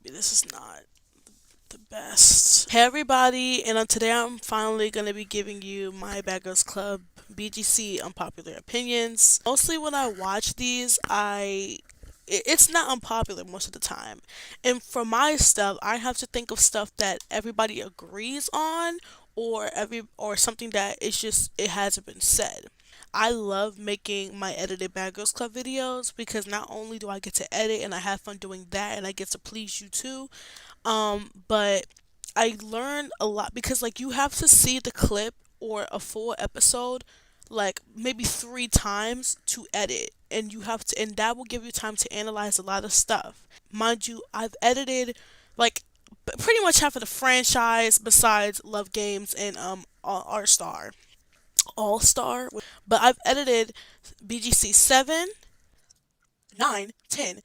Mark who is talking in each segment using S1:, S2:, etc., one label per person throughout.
S1: maybe this is not the best. Hey everybody, and today I'm finally gonna be giving you my Bad Girls Club BGC Unpopular Opinions. Mostly when I watch these, it's not unpopular most of the time. And for my stuff, I have to think of stuff that everybody agrees on or something that it's just it hasn't been said. I love making my edited Bad Girls Club videos because not only do I get to edit and I have fun doing that and I get to please you too, but I learned a lot because like you have to see the clip or a full episode like maybe 3 times to edit, and you have to and that will give you time to analyze a lot of stuff. Mind you, I've edited like pretty much half of the franchise besides Love Games and All Star. All Star, but I've edited BGC 7, 9, 10,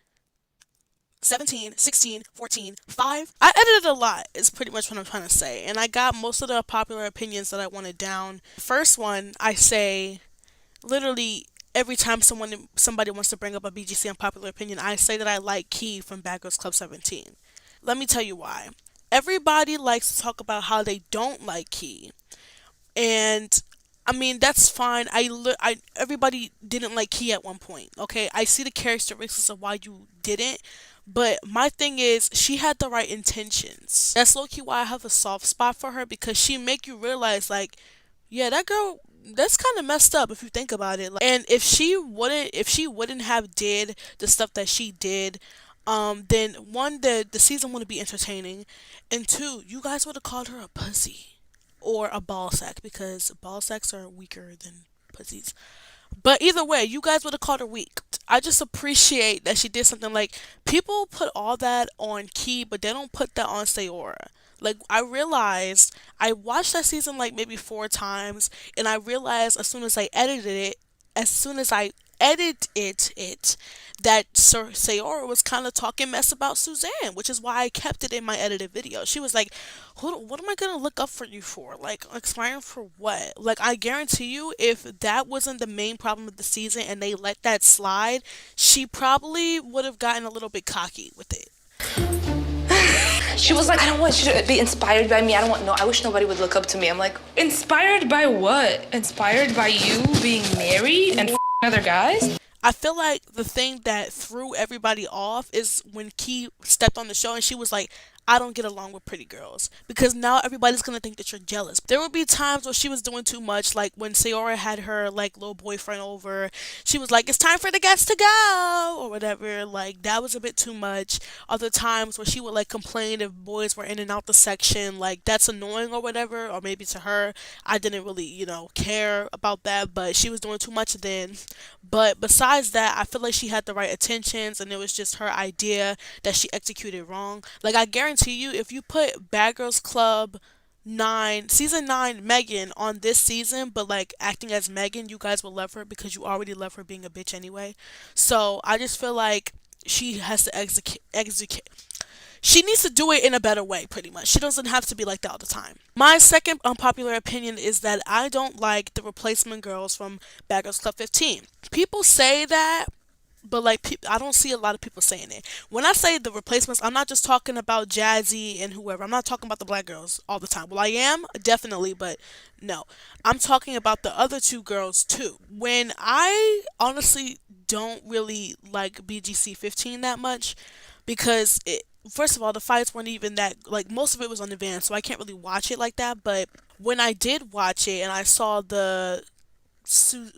S1: 17, 16, 14, 5. I edited a lot, is pretty much what I'm trying to say. And I got most of the popular opinions that I wanted down. First one, I say literally every time somebody wants to bring up a BGC unpopular opinion, I say that I like Key from Bad Girls Club 17. Let me tell you why. Everybody likes to talk about how they don't like Key. And I mean that's fine. Everybody didn't like Key at one point. Okay, I see the characteristics of why you didn't, but my thing is she had the right intentions. That's low key why I have a soft spot for her because she make you realize like, yeah, that girl. That's kind of messed up if you think about it. Like, and if she wouldn't have did the stuff that she did, then one, the season wouldn't be entertaining, and two, you guys would have called her a pussy or a ball sack because ball sacks are weaker than pussies. But either way, you guys would have called her weak. I just appreciate that she did something like people put all that on Key, but they don't put that on Sayora. Like I realized I watched that season like maybe 4 times, and I realized as soon as I edited it, that Sir Sayora was kind of talking mess about Suzanne, which is why I kept it in my edited video. She was like, what am I gonna look up for you for? Like, expiring for what? Like, I guarantee you, if that wasn't the main problem of the season and they let that slide, she probably would have gotten a little bit cocky with it.
S2: She was like, I don't want you to be inspired by me. I wish nobody would look up to me. I'm like, inspired by what? Inspired by you being married and other guys?
S1: I feel like the thing that threw everybody off is when Key stepped on the show and she was like, I don't get along with pretty girls. Because now everybody's gonna think that you're jealous. There would be times where she was doing too much, like when Sayora had her like little boyfriend over, she was like, it's time for the guests to go or whatever. Like that was a bit too much. Other times where she would like complain if boys were in and out the section, like that's annoying or whatever, or maybe to her, I didn't really, care about that, but she was doing too much then. But besides that, I feel like she had the right intentions and it was just her idea that she executed wrong. Like I guarantee you, if you put Bad Girls Club 9, season 9 Megan on this season, but like acting as Megan, you guys will love her because you already love her being a bitch anyway. So I just feel like she has to execute. She needs to do it in a better way, pretty much. She doesn't have to be like that all the time. My second unpopular opinion is that I don't like the replacement girls from Bad Girls Club 15. People say that, but like I don't see a lot of people saying it. When I say the replacements, I'm not just talking about Jazzy and whoever. I'm not talking about the black girls all the time. Well, I am definitely, but no, I'm talking about the other two girls too. When I honestly don't really like BGC 15 that much because first of all, the fights weren't even that like most of it was on the van, so I can't really watch it like that. But when I did watch it and I saw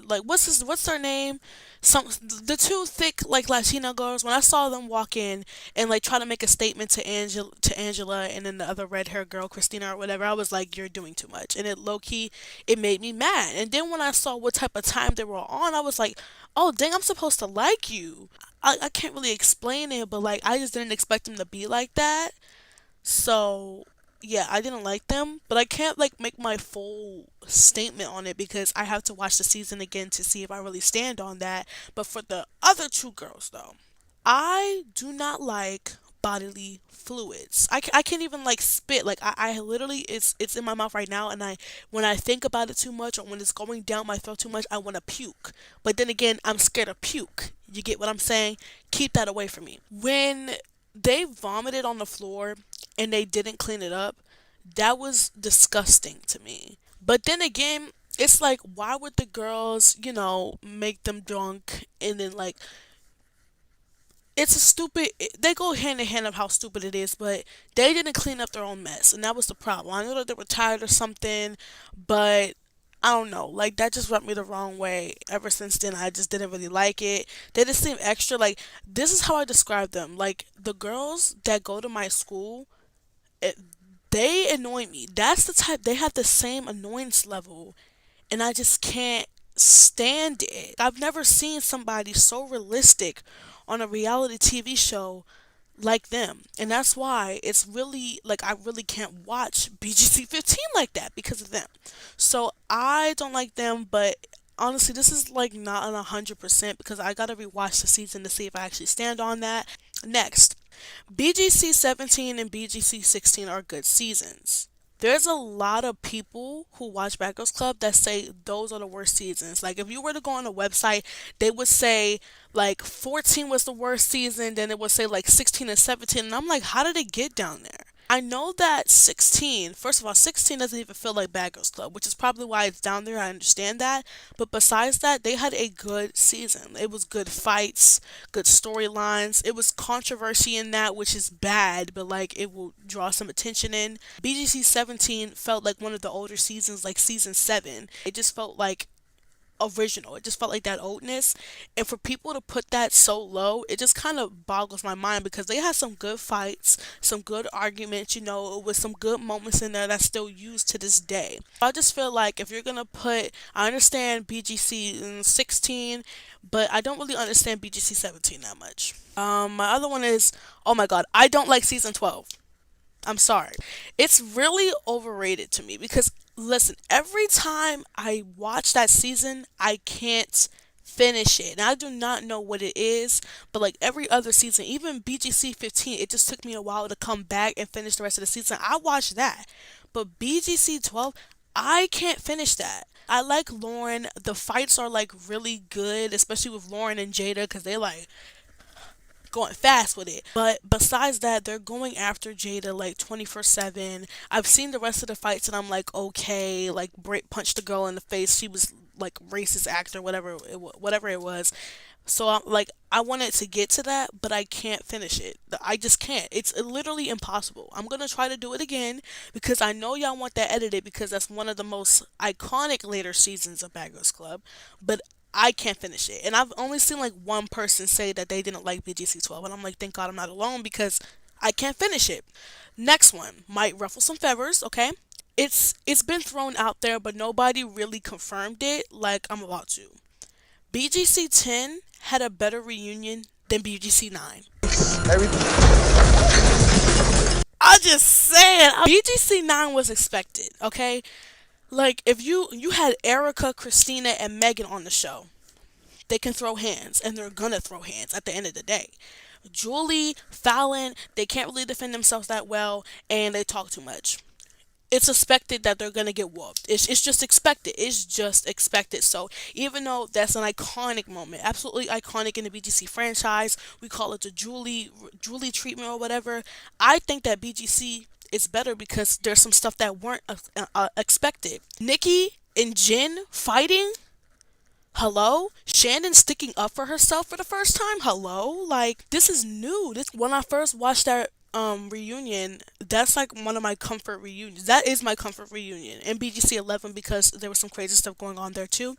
S1: like what's their name, the two thick like Latina girls, when I saw them walk in and like try to make a statement to Angela and then the other red hair girl Christina or whatever, I was like, you're doing too much, and it low key it made me mad. And then when I saw what type of time they were on, I was like, oh dang, I'm supposed to like you. I can't really explain it, but like I just didn't expect them to be like that. So yeah, I didn't like them, but I can't like make my full statement on it because I have to watch the season again to see if I really stand on that. But for the other two girls though, I do not like bodily fluids. I can't even like spit. Like I literally it's in my mouth right now, and I when I think about it too much or when it's going down my throat too much, I want to puke. But then again, I'm scared of puke. You get what I'm saying? Keep that away from me. When they vomited on the floor and they didn't clean it up, that was disgusting to me. But then again, it's like, why would the girls, make them drunk and then like it's a stupid they go hand in hand of how stupid it is, but they didn't clean up their own mess, and that was the problem. I know that they were tired or something, but I don't know, like that just rubbed me the wrong way. Ever since then, I just didn't really like it. They just seem extra. Like, this is how I describe them: like the girls that go to my school, it, they annoy me. That's the type, they have the same annoyance level, and I just can't stand it. I've never seen somebody so realistic on a reality TV show like them. And that's why it's really like I really can't watch BGC 15 like that because of them. So I don't like them, but honestly, this is like not on 100% because I gotta rewatch the season to see if I actually stand on that. Next, BGC 17 and BGC 16 are good seasons. There's a lot of people who watch Bad Girls Club that say those are the worst seasons. Like, if you were to go on a website, they would say like 14 was the worst season, then it would say like 16 and 17. And I'm like, how did it get down there? I know that 16, first of all, 16 doesn't even feel like Bad Girls Club, which is probably why it's down there. I understand that. But besides that, they had a good season. It was good fights, good storylines. It was controversy in that, which is bad, but like it will draw some attention in. BGC 17 felt like one of the older seasons, like season 7. It just felt like original. It just felt like that oldness. And for people to put that so low, it just kind of boggles my mind because they had some good fights, some good arguments, with some good moments in there that's still used to this day. I just feel like if you're gonna put, I understand BGC 16, but I don't really understand BGC 17 that much. My other one is, oh my god, I don't like season 12. I'm sorry. It's really overrated to me because listen, every time I watch that season, I can't finish it. And I do not know what it is, but like every other season, even BGC 15, it just took me a while to come back and finish the rest of the season. I watched that. But BGC 12, I can't finish that. I like Lauren. The fights are like really good, especially with Lauren and Jada because they like going fast with it. But besides that, they're going after Jada like 24/7. I've seen the rest of the fights and I'm like, okay, like Britt punched the girl in the face. She was like racist actor, whatever it was. So I'm like, I wanted to get to that, but I can't finish it. I just can't. It's literally impossible. I'm gonna try to do it again because I know y'all want that edited because that's one of the most iconic later seasons of Bad Girls Club. But I can't finish it. And I've only seen like one person say that they didn't like BGC 12. And I'm like, thank God I'm not alone because I can't finish it. Next one might ruffle some feathers, okay? It's been thrown out there, but nobody really confirmed it like I'm about to. BGC 10 had a better reunion than BGC 9. I just saying, BGC 9 was expected, okay? Like if you had Erica, Christina, and Megan on the show, they can throw hands, and they're gonna throw hands at the end of the day. Julie, Fallon, they can't really defend themselves that well, and they talk too much. It's expected that they're gonna get whooped. It's just expected. It's just expected. So even though that's an iconic moment, absolutely iconic in the BGC franchise, we call it the Julie treatment or whatever. I think that BGC is better because there's some stuff that weren't expected. Nikki and Jen fighting. Hello? Shannon sticking up for herself for the first time? Hello? Like, this is new. This when I first watched that reunion, that's like one of my comfort reunions. That is my comfort reunion. And BGC 11 because there was some crazy stuff going on there too.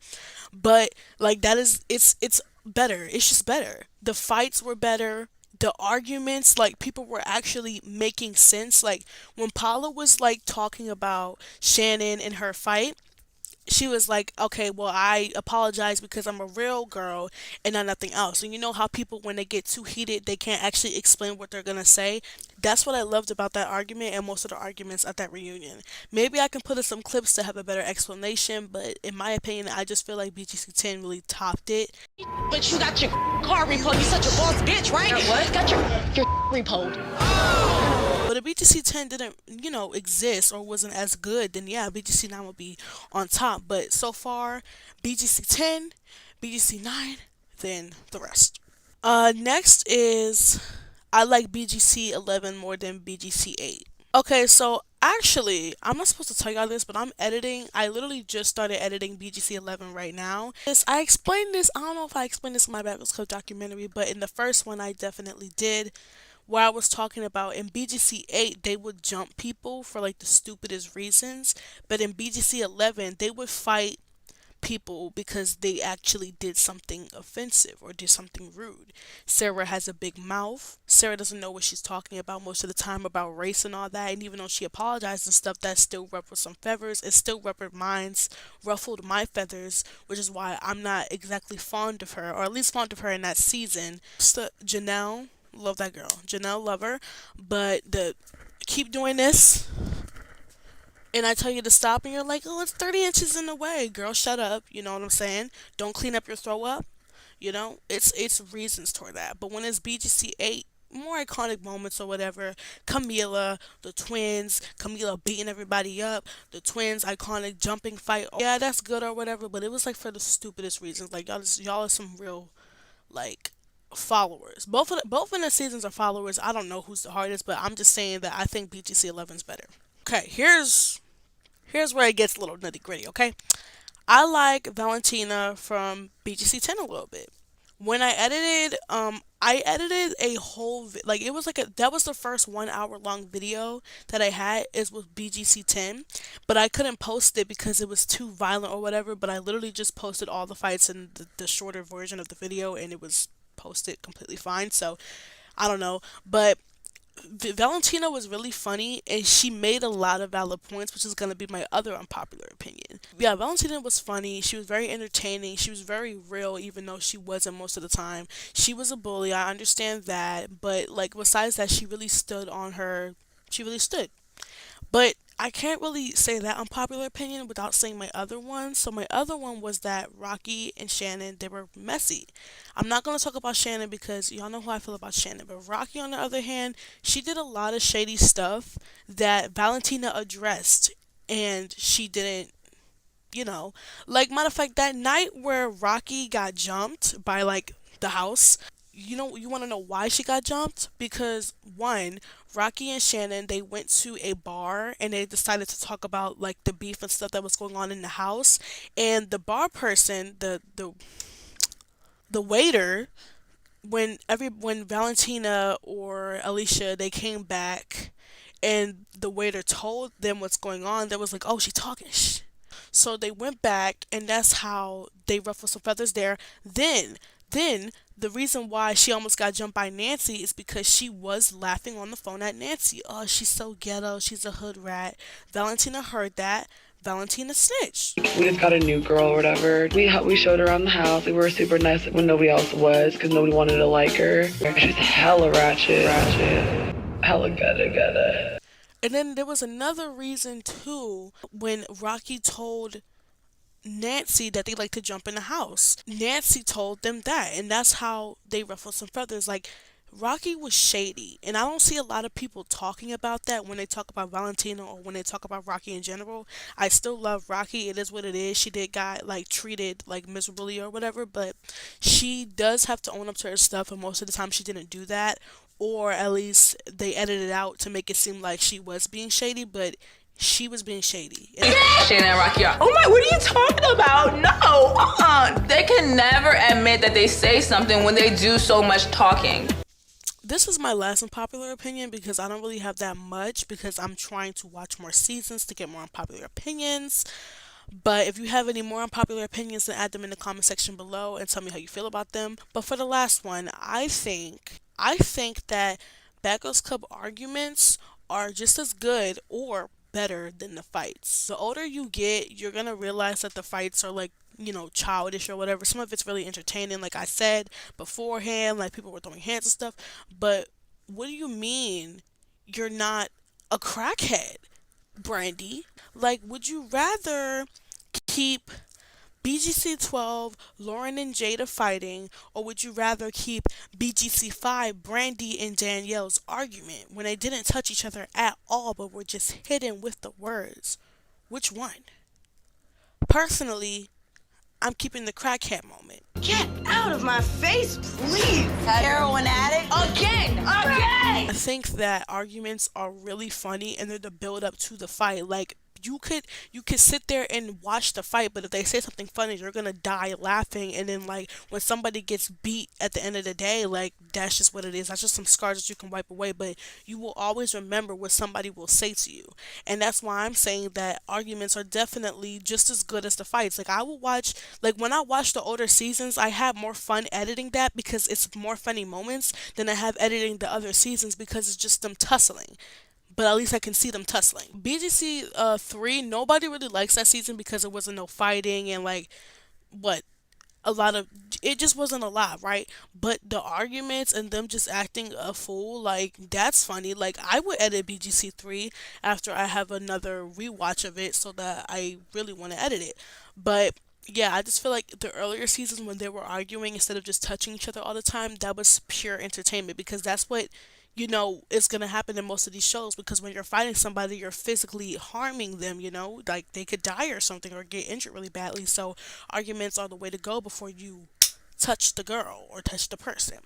S1: But like that is it's better. It's just better. The fights were better. The arguments, like people were actually making sense. Like when Paula was like talking about Shannon and her fight, she was like, okay, well, I apologize because I'm a real girl and not nothing else. And you know how people, when they get too heated, they can't actually explain what they're going to say? That's what I loved about that argument and most of the arguments at that reunion. Maybe I can put in some clips to have a better explanation, but in my opinion, I just feel like BGC 10 really topped it.
S3: But you got your car repoed. You such a boss bitch, right?
S2: What?
S3: Got your repoed.
S1: But if BGC 10 didn't, exist or wasn't as good, then yeah, BGC 9 would be on top. But so far, BGC 10, BGC 9, then the rest. Next is, I like BGC 11 more than BGC 8. Okay, so actually, I'm not supposed to tell y'all this, but I'm editing. I literally just started editing BGC 11 right now. I explained this, I don't know if I explained this in my Battles Code documentary, but in the first one, I definitely did. Where I was talking about in BGC 8, they would jump people for like the stupidest reasons, but in BGC 11, they would fight people because they actually did something offensive or did something rude. Sarah has a big mouth. Sarah doesn't know what she's talking about most of the time about race and all that. And even though she apologized and stuff, that still ruffled some feathers. It still ruffled my feathers, which is why I'm not exactly fond of her, or at least fond of her in that season. So, Janelle, love that girl. Janelle, love her. But the keep doing this and I tell you to stop, and you're like, oh, it's 30 inches in the way. Girl, shut up. You know what I'm saying? Don't clean up your throw up. You know, it's reasons toward that. But when it's BGC 8, more iconic moments or whatever, Camila, the twins, Camila beating everybody up, the twins, iconic jumping fight. Yeah, that's good or whatever, but it was like for the stupidest reasons. Like, y'all are some real, like, followers. Both of the seasons are followers. I don't know who's the hardest, but I'm just saying that I think BGC 11's better. Okay, here's where it gets a little nitty gritty, okay? I like Valentina from BGC 10 a little bit. When I edited a whole, like, it was like that was the first 1 hour long video that I had is with BGC 10, but I couldn't post it because it was too violent or whatever, but I literally just posted all the fights in the shorter version of the video and it was posted completely fine, so I don't know, but Valentina was really funny and she made a lot of valid points, which is going to be my other unpopular opinion. Yeah, Valentina was funny. She was very entertaining. She was very real, even though she wasn't most of the time. She was a bully. I understand that. But, like, besides that, she really stood on her. She really stood. But I can't really say that unpopular opinion without saying my other one. So my other one was that Rocky and Shannon, they were messy. I'm not going to talk about Shannon because y'all know how I feel about Shannon. But Rocky, on the other hand, she did a lot of shady stuff that Valentina addressed. And she didn't, like, matter of fact, that night where Rocky got jumped by, like, the house, you want to know why she got jumped? Because one, Rocky and Shannon, they went to a bar and they decided to talk about like the beef and stuff that was going on in the house. And the bar person, the waiter, when Valentina or Alicia they came back and the waiter told them what's going on, they was like, oh, she talking shh. So they went back, and that's how they ruffled some feathers there. Then the reason why she almost got jumped by Nancy is because she was laughing on the phone at Nancy. Oh, she's so ghetto. She's a hood rat. Valentina heard that. Valentina snitched.
S4: We just got a new girl or whatever. We showed her around the house. We were super nice when nobody else was because nobody wanted to like her. She's hella ratchet. Hella gutta.
S1: And then there was another reason too when Rocky told Nancy that they like to jump in the house. Nancy told them that, and that's how they ruffled some feathers. Like, Rocky was shady, and I don't see a lot of people talking about that when they talk about Valentina or when they talk about Rocky in general. I still love Rocky. It is what it is. She did got like treated like miserably or whatever, but she does have to own up to her stuff, and most of the time she didn't do that, or at least they edited it out to make it seem like she was being shady, but she was being shady.
S5: Shannon and Rocky are, oh my, what are you talking about? No, They can never admit that they say something when they do so much talking.
S1: This is my last unpopular opinion because I don't really have that much because I'm trying to watch more seasons to get more unpopular opinions. But if you have any more unpopular opinions, then add them in the comment section below and tell me how you feel about them. But for the last one, I think that Bad Girls Club arguments are just as good or better than the fights. The older you get, you're gonna realize that the fights are like, childish or whatever. Some of it's really entertaining, like I said beforehand, like people were throwing hands and stuff. But what do you mean you're not a crackhead, Brandy? Like, would you rather keep BGC 12, Lauren and Jada fighting, or would you rather keep BGC 5, Brandy and Danielle's argument when they didn't touch each other at all but were just hidden with the words? Which one? Personally, I'm keeping the crackhead moment.
S3: Get out of my face, please. Heroin addict. Again.
S1: I think that arguments are really funny and they're the build up to the fight. Like you could sit there and watch the fight, but if they say something funny, you're gonna die laughing. And then like when somebody gets beat at the end of the day, like that's just what it is. That's just some scars that you can wipe away. But you will always remember what somebody will say to you, and that's why I'm saying that arguments are definitely just as good as the fights. Like I will watch, like when I watch the older seasons, I have more fun editing that because it's more funny moments than I have editing the other seasons because it's just them tussling, but at least I can see them tussling. BGC 3, nobody really likes that season because it wasn't no fighting and like what a lot of it just wasn't a lot, right? But the arguments and them just acting a fool, like that's funny. Like I would edit BGC 3 after I have another rewatch of it so that I really want to edit it. But yeah, I just feel like the earlier seasons when they were arguing instead of just touching each other all the time, that was pure entertainment because that's what is going to happen in most of these shows because when you're fighting somebody, you're physically harming them, like they could die or something or get injured really badly. So arguments are the way to go before you touch the girl or touch the person.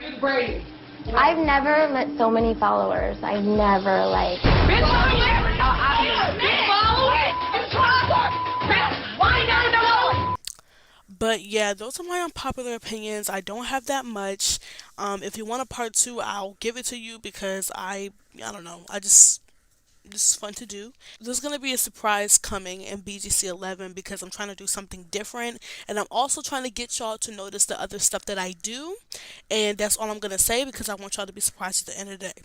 S6: I've never met so many followers. I've never like.
S1: But yeah, those are my unpopular opinions. I don't have that much. If you want a part two, I'll give it to you because I don't know. This is fun to do. There's gonna be a surprise coming in BGC 11 because I'm trying to do something different, and I'm also trying to get y'all to notice the other stuff that I do. And that's all I'm gonna say because I want y'all to be surprised at the end of the day.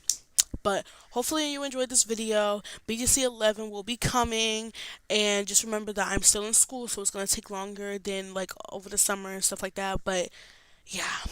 S1: But hopefully you enjoyed this video. BGC 11 will be coming, and just remember that I'm still in school, so it's gonna take longer than like over the summer and stuff like that. But yeah.